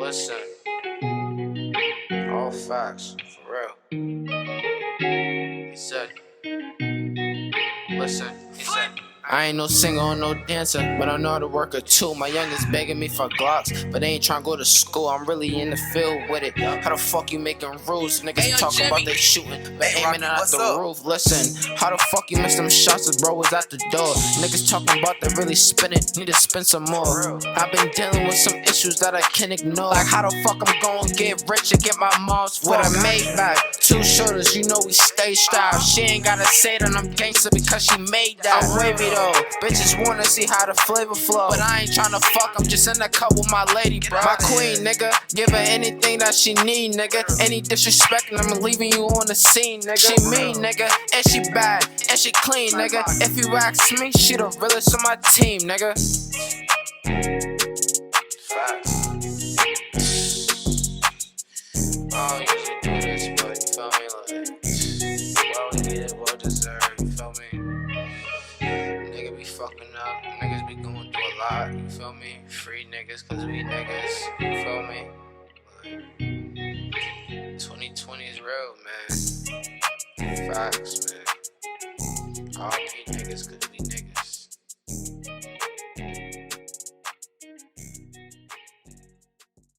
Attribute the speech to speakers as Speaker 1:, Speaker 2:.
Speaker 1: Listen, all facts, for real. He said, listen, he said, I ain't no singer or no dancer, but I know how to work a tool. My youngest begging me for Glocks, but they ain't tryna go to school. I'm really in the field with it. How the fuck you making rules? Niggas talking about they shooting, but aiming at the roof. Listen, how the fuck you miss them shots as bro was at the door? Niggas talking about they really spinning, need to spin some more. I've been dealing with some issues that I can't ignore. Like how the fuck I'm gonna get rich and get my mom's with a Maybach, 2 shoulders, you know we stay strapped. She ain't gotta say that I'm gangster because she made that. I'm wavy though, bitches wanna see how the flavor flow, but I ain't tryna fuck, I'm just in the cup with my lady, bro. My queen, nigga, give her anything that she need, nigga. Any disrespect and I'm leaving you on the scene, nigga. She mean, nigga, and she bad, and she clean, nigga. If you ask me, she the realest on my team, nigga. Facts. I don't usually do this, but you feel me? Like, well needed, well deserved, you feel me? Nigga be fucking up, niggas be going through a lot, you feel me? Free niggas, cause we niggas, you feel me? Like, 2020 is real, man. Facts, man. RP niggas, cause